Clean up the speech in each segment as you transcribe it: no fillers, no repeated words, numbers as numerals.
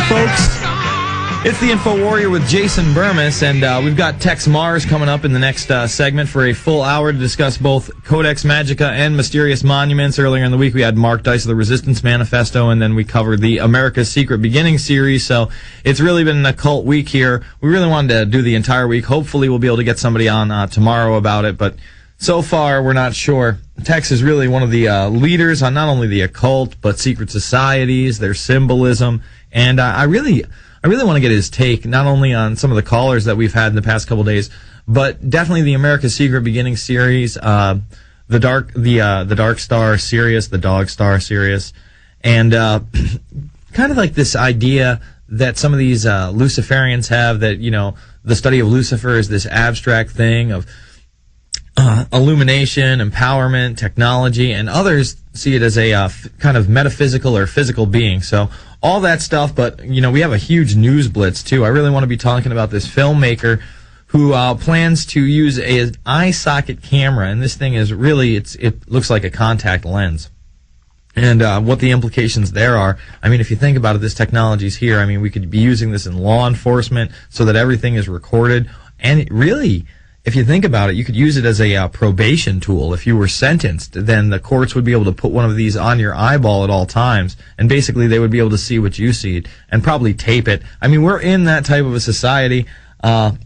folks. It's the Info Warrior with Jason Burmas, and we've got Texe Mars coming up in the next segment for a full hour to discuss both Codex Magica and Mysterious Monuments. Earlier in the week, we had Mark Dice of the Resistance Manifesto, and then we covered the America's Secret Beginning series, so it's really been an occult week here. We really wanted to do the entire week. Hopefully, we'll be able to get somebody on tomorrow about it, but so far, we're not sure. Texe is really one of the leaders on not only the occult, but secret societies, their symbolism, and I really want to get his take, not only on some of the callers that we've had in the past couple days, but definitely the America's Secret Beginning series, the Dark Star Sirius, the Dog Star Sirius, and kind of like this idea that some of these Luciferians have that, you know, the study of Lucifer is this abstract thing of illumination, empowerment, technology, and others see it as a kind of metaphysical or physical being. So all that stuff, but, you know, we have a huge news blitz, too. I really want to be talking about this filmmaker who plans to use an eye socket camera, and this thing is really, it looks like a contact lens. And what the implications there are, I mean, if you think about it, this technology's here. I mean, we could be using this in law enforcement so that everything is recorded, and it really, if you think about it, you could use it as a probation tool. If you were sentenced, then the courts would be able to put one of these on your eyeball at all times, and basically they would be able to see what you see and probably tape it. I mean, we're in that type of a society. We're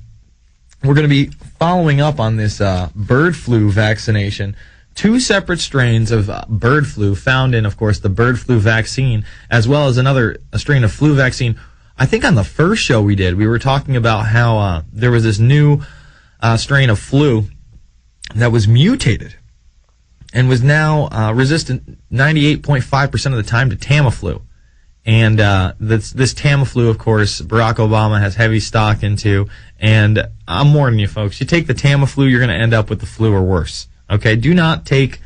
going to be following up on this bird flu vaccination. 2 separate strains of bird flu found in, of course, the bird flu vaccine, as well as a strain of flu vaccine. I think on the first show we did, we were talking about how there was this new strain of flu that was mutated and was now resistant 98.5% of the time to Tamiflu. And this Tamiflu, of course, Barack Obama has heavy stock into. And I'm warning you, folks, you take the Tamiflu, you're going to end up with the flu or worse. Okay? Don't take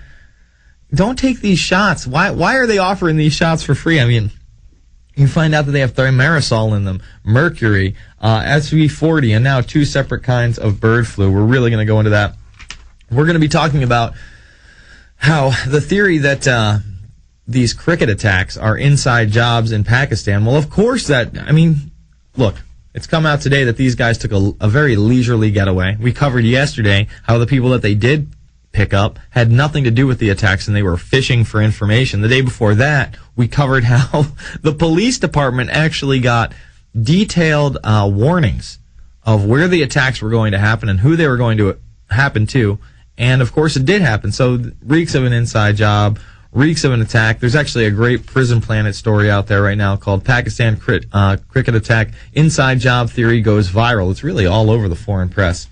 these shots. Why are they offering these shots for free? I mean, you find out that they have thimerosal in them, mercury, SV40, and now 2 separate kinds of bird flu. We're really going to go into that. We're going to be talking about how the theory that these cricket attacks are inside jobs in Pakistan. Well, of course look, it's come out today that these guys took a very leisurely getaway. We covered yesterday how the people that they did pick up had nothing to do with the attacks and they were fishing for information. The day before that, we covered how the police department actually got detailed warnings of where the attacks were going to happen and who they were going to happen to. And, of course, it did happen. So, reeks of an inside job, reeks of an attack. There's actually a great Prison Planet story out there right now called Pakistan Cricket Attack Inside Job Theory Goes Viral. It's really all over the foreign press.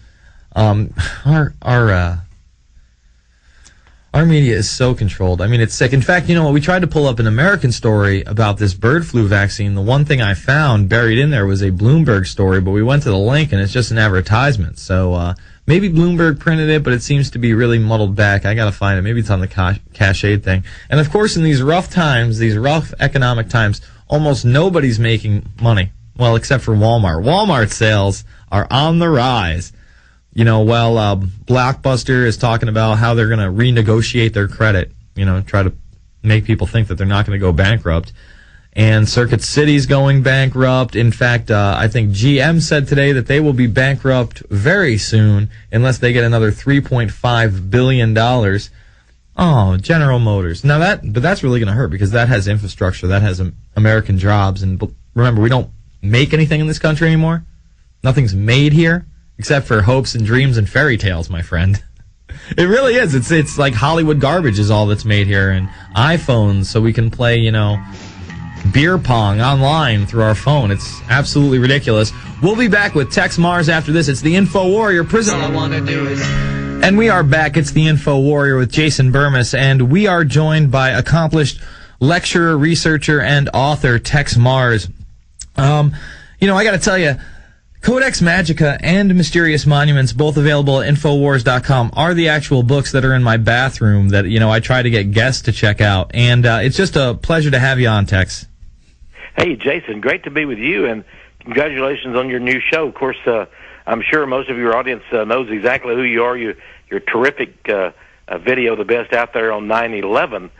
Our media is so controlled. I mean, it's sick. In fact, you know what? We tried to pull up an American story about this bird flu vaccine. The one thing I found buried in there was a Bloomberg story, but we went to the link, and it's just an advertisement. So maybe Bloomberg printed it, but it seems to be really muddled back. I got to find it. Maybe it's on the cachet thing. And, of course, in these rough times, these rough economic times, almost nobody's making money. Well, except for Walmart. Walmart sales are on the rise. You know, while Blockbuster is talking about how they're going to renegotiate their credit, you know, try to make people think that they're not going to go bankrupt. And Circuit City's going bankrupt. In fact, I think GM said today that they will be bankrupt very soon unless they get another $3.5 billion. Oh, General Motors. Now but that's really going to hurt because that has infrastructure, that has American jobs. And remember, we don't make anything in this country anymore. Nothing's made here. Except for hopes and dreams and fairy tales, my friend. It really is. It's like Hollywood garbage is all that's made here, and iPhones so we can play, you know, beer pong online through our phone. It's absolutely ridiculous. We'll be back with Texe Mars after this. It's the Info Warrior Prison. All I want to do is... And we are back. It's the Info Warrior with Jason Burmas, and we are joined by accomplished lecturer, researcher, and author Texe Mars. You know, I got to tell you, Codex Magica and Mysterious Monuments, both available at Infowars.com, are the actual books that are in my bathroom that, you know, I try to get guests to check out. And it's just a pleasure to have you on, Texe. Hey, Jason, great to be with you, and congratulations on your new show. Of course, I'm sure most of your audience knows exactly who you are. Your terrific video, the best out there on 9/11,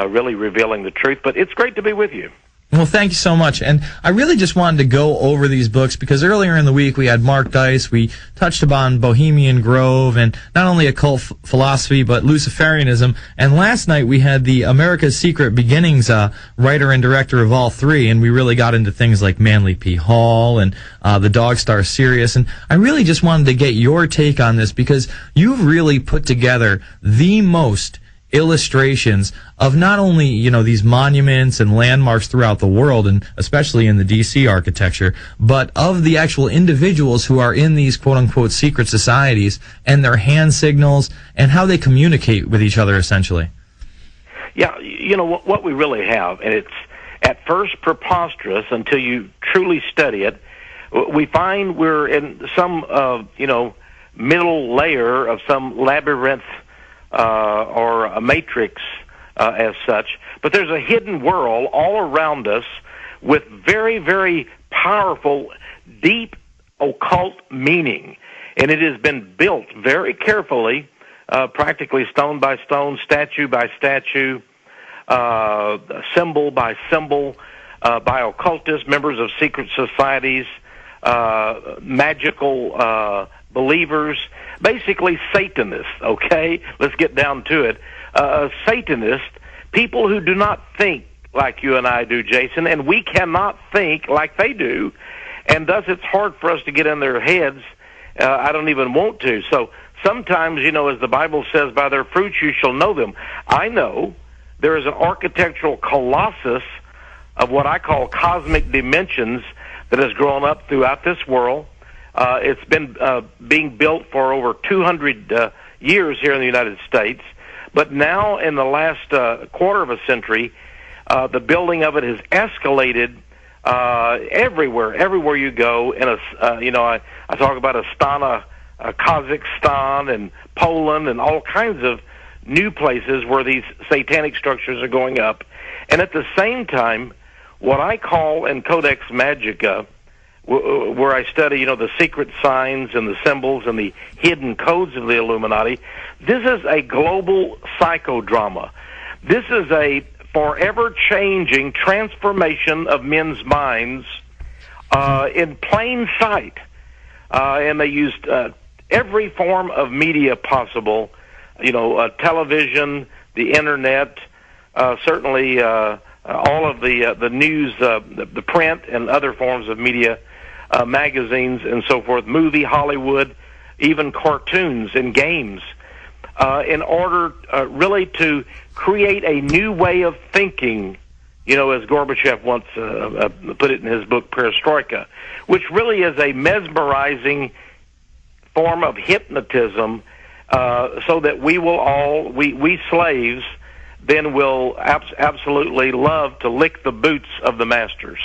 really revealing the truth. But it's great to be with you. Well, thank you so much. And I really just wanted to go over these books because earlier in the week we had Mark Dice. We touched upon Bohemian Grove and not only occult philosophy but Luciferianism. And last night we had the America's Secret Beginnings writer and director of all three, and we really got into things like Manly P. Hall and the Dog Star Sirius. And I really just wanted to get your take on this because you've really put together the most illustrations of not only, you know, these monuments and landmarks throughout the world, and especially in the D.C. architecture, but of the actual individuals who are in these quote-unquote secret societies and their hand signals and how they communicate with each other, essentially. Yeah, you know, what we really have, and it's at first preposterous until you truly study it, we find we're in some, middle layer of some labyrinth or a matrix as such. But there's a hidden world all around us with very, very powerful, deep occult meaning. And it has been built very carefully, practically stone by stone, statue by statue, symbol by symbol, by occultists, members of secret societies, magical believers, basically Satanists, okay? Let's get down to it. Satanists, people who do not think like you and I do, Jason, and we cannot think like they do, and thus it's hard for us to get in their heads. I don't even want to. So sometimes, you know, as the Bible says, by their fruits you shall know them. I know there is an architectural colossus of what I call cosmic dimensions that has grown up throughout this world. It's been being built for over 200 years here in the United States, but now in the last quarter of a century, the building of it has escalated everywhere you go. In I talk about Astana, Kazakhstan, and Poland, and all kinds of new places where these satanic structures are going up. And at the same time, what I call in Codex Magica, where I study, you know, the secret signs and the symbols and the hidden codes of the Illuminati, this is a global psychodrama. This is a forever-changing transformation of men's minds in plain sight. And they used every form of media possible, you know, television, the Internet, certainly all of the news, the print and other forms of media, magazines and so forth, movie, Hollywood, even cartoons and games, in order really to create a new way of thinking, you know, as Gorbachev once put it in his book, Perestroika, which really is a mesmerizing form of hypnotism, so that we will all, we slaves, then will absolutely love to lick the boots of the masters.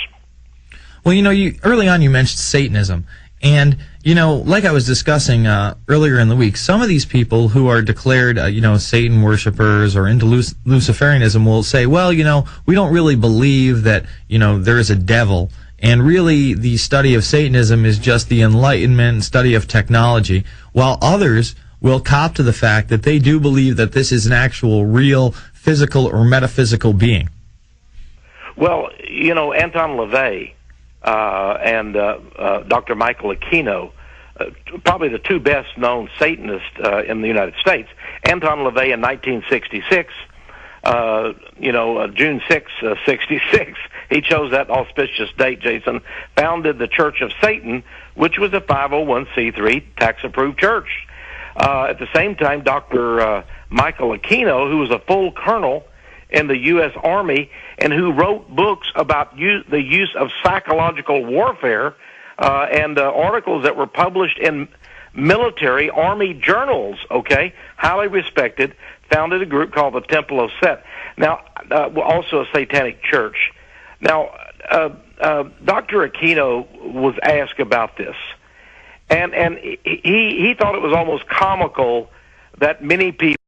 Well, you know, early on you mentioned Satanism, and, you know, like I was discussing earlier in the week, some of these people who are declared, Satan worshipers or into Luciferianism will say, well, you know, we don't really believe that, you know, there is a devil, and really the study of Satanism is just the Enlightenment study of technology, while others will cop to the fact that they do believe that this is an actual real physical or metaphysical being. Well, you know, Anton LaVey and Dr. Michael Aquino, probably the two best-known Satanists in the United States. Anton LaVey in 1966, June 6, 66, he chose that auspicious date, Jason, founded the Church of Satan, which was a 501c3 tax-approved church. At the same time, Dr. Michael Aquino, who was a full colonel in the U.S. Army and who wrote books about the use of psychological warfare and articles that were published in military Army journals, okay, highly respected, founded a group called the Temple of Set. Now, also a satanic church. Now, Dr. Aquino was asked about this, and he thought it was almost comical that many people